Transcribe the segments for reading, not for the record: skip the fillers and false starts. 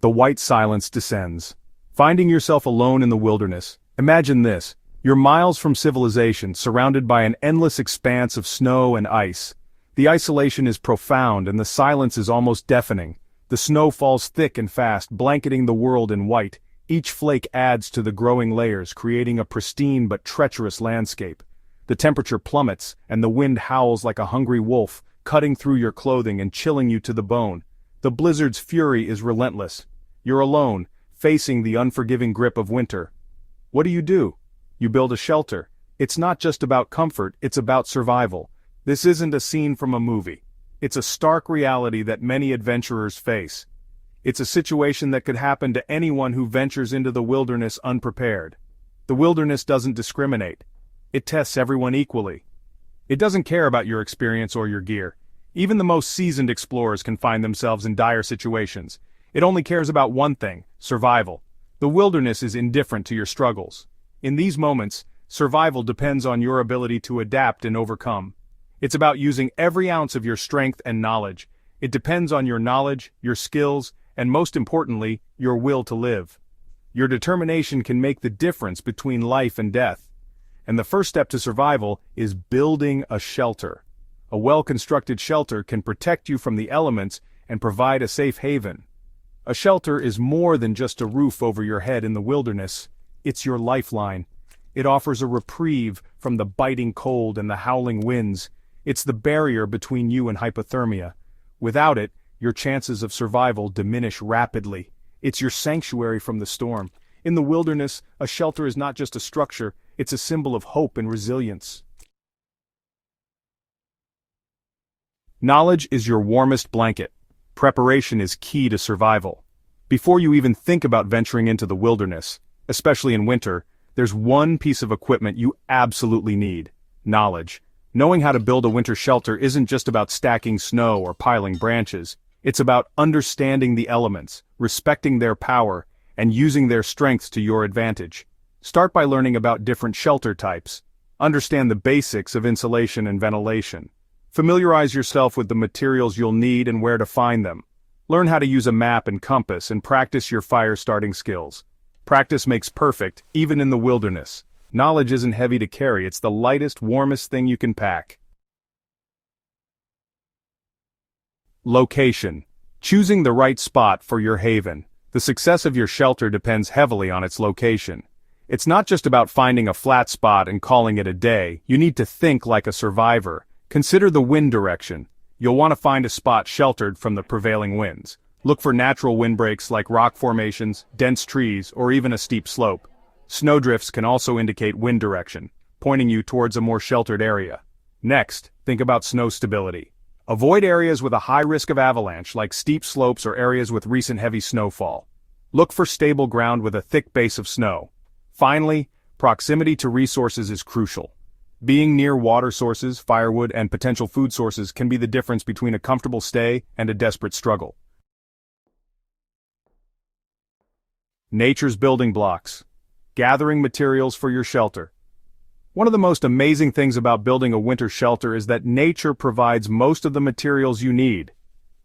The white silence descends. Finding yourself alone in the wilderness, imagine this. You're miles from civilization, surrounded by an endless expanse of snow and ice. The isolation is profound and the silence is almost deafening. The snow falls thick and fast, blanketing the world in white. Each flake adds to the growing layers, creating a pristine but treacherous landscape. The temperature plummets, and the wind howls like a hungry wolf, cutting through your clothing and chilling you to the bone. The blizzard's fury is relentless. You're alone, facing the unforgiving grip of winter. What do? You build a shelter. It's not just about comfort, it's about survival. This isn't a scene from a movie. It's a stark reality that many adventurers face. It's a situation that could happen to anyone who ventures into the wilderness unprepared. The wilderness doesn't discriminate. It tests everyone equally. It doesn't care about your experience or your gear. Even the most seasoned explorers can find themselves in dire situations. It only cares about one thing: survival. The wilderness is indifferent to your struggles. In these moments, survival depends on your ability to adapt and overcome. It's about using every ounce of your strength and knowledge. It depends on your knowledge, your skills, and most importantly, your will to live. Your determination can make the difference between life and death. And the first step to survival is building a shelter. A well-constructed shelter can protect you from the elements and provide a safe haven. A shelter is more than just a roof over your head in the wilderness. It's your lifeline. It offers a reprieve from the biting cold and the howling winds. It's the barrier between you and hypothermia. Without it, your chances of survival diminish rapidly. It's your sanctuary from the storm. In the wilderness, a shelter is not just a structure, it's a symbol of hope and resilience. Knowledge is your warmest blanket. Preparation is key to survival. Before you even think about venturing into the wilderness, especially in winter, there's one piece of equipment you absolutely need: knowledge. Knowing how to build a winter shelter isn't just about stacking snow or piling branches. It's about understanding the elements, respecting their power, and using their strengths to your advantage. Start by learning about different shelter types. Understand the basics of insulation and ventilation. Familiarize yourself with the materials you'll need and where to find them. Learn how to use a map and compass and practice your fire-starting skills. Practice makes perfect, even in the wilderness. Knowledge isn't heavy to carry, it's the lightest, warmest thing you can pack. Location. Choosing the right spot for your haven. The success of your shelter depends heavily on its location. It's not just about finding a flat spot and calling it a day. You need to think like a survivor. Consider the wind direction. You'll want to find a spot sheltered from the prevailing winds. Look for natural windbreaks like rock formations, dense trees, or even a steep slope. Snowdrifts can also indicate wind direction, pointing you towards a more sheltered area. Next, think about snow stability. Avoid areas with a high risk of avalanche, like steep slopes or areas with recent heavy snowfall. Look for stable ground with a thick base of snow. Finally, proximity to resources is crucial. Being near water sources, firewood, and potential food sources can be the difference between a comfortable stay and a desperate struggle. Nature's building blocks. Gathering materials for your shelter. One of the most amazing things about building a winter shelter is that nature provides most of the materials you need.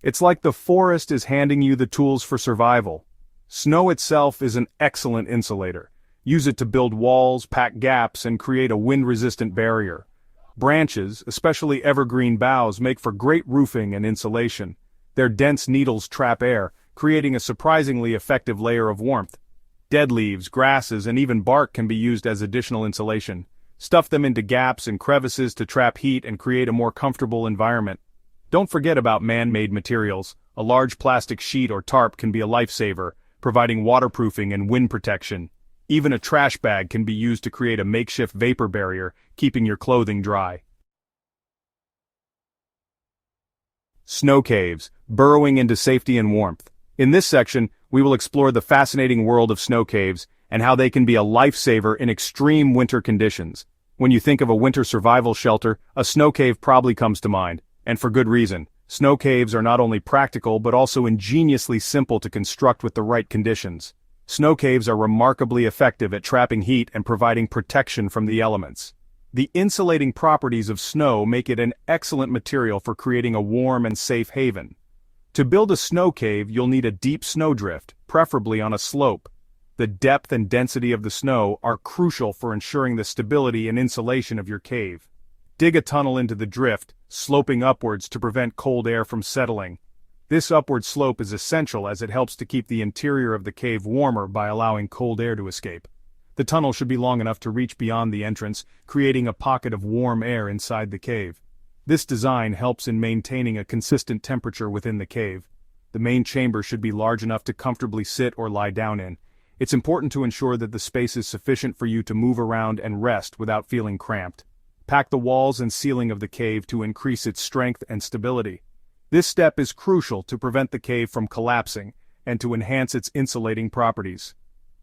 It's like the forest is handing you the tools for survival. Snow itself is an excellent insulator. Use it to build walls, pack gaps, and create a wind-resistant barrier. Branches, especially evergreen boughs, make for great roofing and insulation. Their dense needles trap air, creating a surprisingly effective layer of warmth. Dead leaves, grasses, and even bark can be used as additional insulation. Stuff them into gaps and crevices to trap heat and create a more comfortable environment. Don't forget about man-made materials. A large plastic sheet or tarp can be a lifesaver, providing waterproofing and wind protection. Even a trash bag can be used to create a makeshift vapor barrier, keeping your clothing dry. Snow caves, burrowing into safety and warmth. In this section, we will explore the fascinating world of snow caves and how they can be a lifesaver in extreme winter conditions. When you think of a winter survival shelter, a snow cave probably comes to mind, and for good reason. Snow caves are not only practical but also ingeniously simple to construct with the right conditions. Snow caves are remarkably effective at trapping heat and providing protection from the elements. The insulating properties of snow make it an excellent material for creating a warm and safe haven. To build a snow cave, you'll need a deep snowdrift, preferably on a slope. The depth and density of the snow are crucial for ensuring the stability and insulation of your cave. Dig a tunnel into the drift, sloping upwards to prevent cold air from settling. This upward slope is essential as it helps to keep the interior of the cave warmer by allowing cold air to escape. The tunnel should be long enough to reach beyond the entrance, creating a pocket of warm air inside the cave. This design helps in maintaining a consistent temperature within the cave. The main chamber should be large enough to comfortably sit or lie down in. It's important to ensure that the space is sufficient for you to move around and rest without feeling cramped. Pack the walls and ceiling of the cave to increase its strength and stability. This step is crucial to prevent the cave from collapsing and to enhance its insulating properties.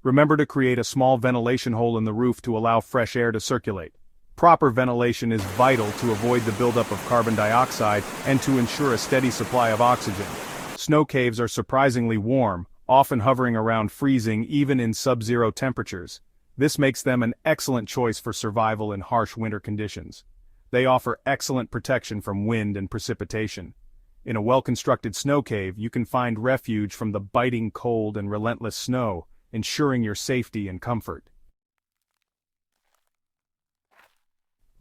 Remember to create a small ventilation hole in the roof to allow fresh air to circulate. Proper ventilation is vital to avoid the buildup of carbon dioxide and to ensure a steady supply of oxygen. Snow caves are surprisingly warm, often hovering around freezing even in sub-zero temperatures. This makes them an excellent choice for survival in harsh winter conditions. They offer excellent protection from wind and precipitation. In a well-constructed snow cave, you can find refuge from the biting cold and relentless snow, ensuring your safety and comfort.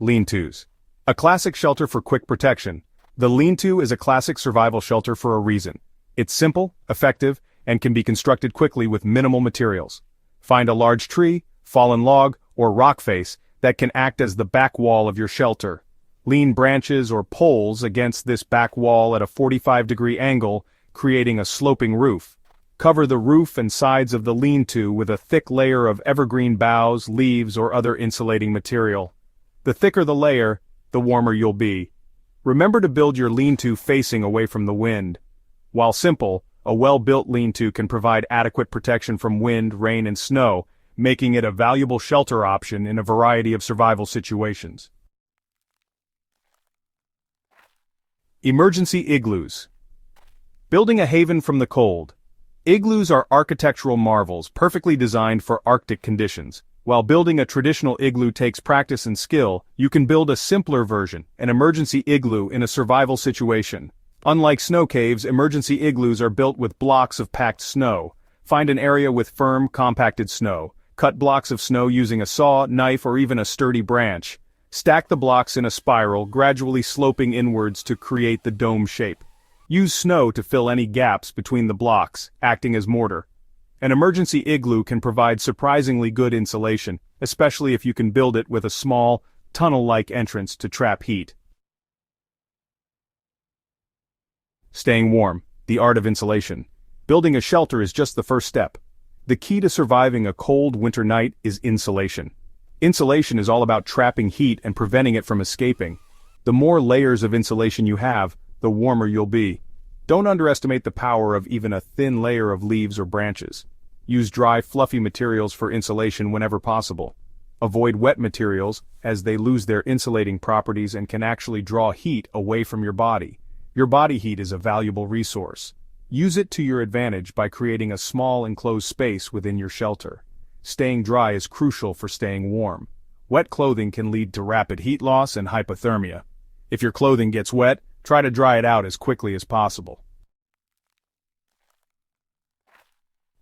Lean-tos. A classic shelter for quick protection. The lean-to is a classic survival shelter for a reason. It's simple, effective, and can be constructed quickly with minimal materials. Find a large tree, fallen log, or rock face that can act as the back wall of your shelter. Lean branches or poles against this back wall at a 45-degree angle, creating a sloping roof. Cover the roof and sides of the lean-to with a thick layer of evergreen boughs, leaves, or other insulating material. The thicker the layer, the warmer you'll be. Remember to build your lean-to facing away from the wind. While simple, a well-built lean-to can provide adequate protection from wind, rain, and snow, making it a valuable shelter option in a variety of survival situations. Emergency igloos. Building a haven from the cold. Igloos are architectural marvels perfectly designed for Arctic conditions. While building a traditional igloo takes practice and skill, you can build a simpler version, an emergency igloo, in a survival situation. Unlike snow caves, emergency igloos are built with blocks of packed snow. Find an area with firm, compacted snow. Cut blocks of snow using a saw, knife, or even a sturdy branch. Stack the blocks in a spiral, gradually sloping inwards to create the dome shape. Use snow to fill any gaps between the blocks, acting as mortar. An emergency igloo can provide surprisingly good insulation, especially if you can build it with a small, tunnel-like entrance to trap heat. Staying warm, the art of insulation. Building a shelter is just the first step. The key to surviving a cold winter night is insulation. Insulation is all about trapping heat and preventing it from escaping. The more layers of insulation you have, the warmer you'll be. Don't underestimate the power of even a thin layer of leaves or branches. Use dry, fluffy materials for insulation whenever possible. Avoid wet materials, as they lose their insulating properties and can actually draw heat away from your body. Your body heat is a valuable resource. Use it to your advantage by creating a small enclosed space within your shelter. Staying dry is crucial for staying warm. Wet clothing can lead to rapid heat loss and hypothermia. If your clothing gets wet, try to dry it out as quickly as possible.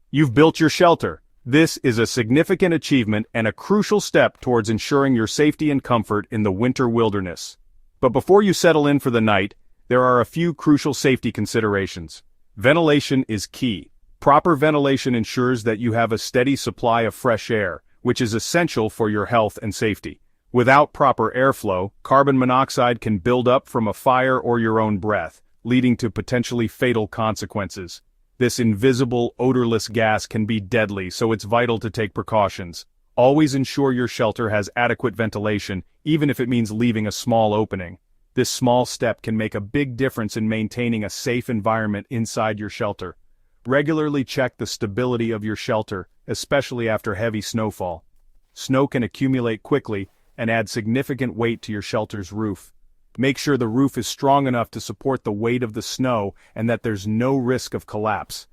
You've built your shelter. This is a significant achievement and a crucial step towards ensuring your safety and comfort in the winter wilderness. But before you settle in for the night, there are a few crucial safety considerations. Ventilation is key. Proper ventilation ensures that you have a steady supply of fresh air, which is essential for your health and safety. Without proper airflow, carbon monoxide can build up from a fire or your own breath, leading to potentially fatal consequences. This invisible, odorless gas can be deadly, so it's vital to take precautions. Always ensure your shelter has adequate ventilation, even if it means leaving a small opening. This small step can make a big difference in maintaining a safe environment inside your shelter. Regularly check the stability of your shelter, especially after heavy snowfall. Snow can accumulate quickly and add significant weight to your shelter's roof. Make sure the roof is strong enough to support the weight of the snow and that there's no risk of collapse.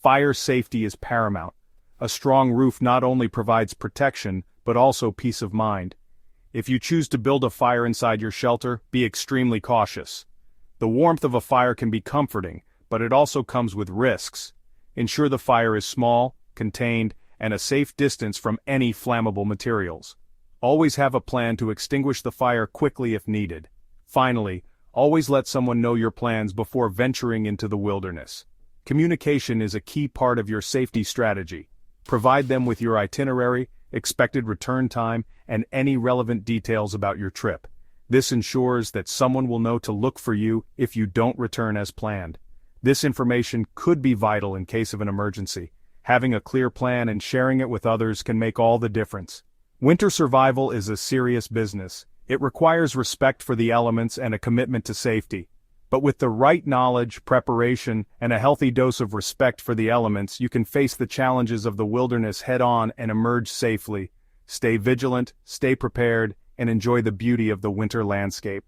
Fire safety is paramount. A strong roof not only provides protection, but also peace of mind. If you choose to build a fire inside your shelter, be extremely cautious. The warmth of a fire can be comforting, but it also comes with risks. Ensure the fire is small, contained, and a safe distance from any flammable materials. Always have a plan to extinguish the fire quickly if needed. Finally, always let someone know your plans before venturing into the wilderness. Communication is a key part of your safety strategy. Provide them with your itinerary, expected return time, and any relevant details about your trip. This ensures that someone will know to look for you if you don't return as planned. This information could be vital in case of an emergency. Having a clear plan and sharing it with others can make all the difference. Winter survival is a serious business. It requires respect for the elements and a commitment to safety. But with the right knowledge, preparation, and a healthy dose of respect for the elements, you can face the challenges of the wilderness head-on and emerge safely. Stay vigilant, stay prepared, and enjoy the beauty of the winter landscape.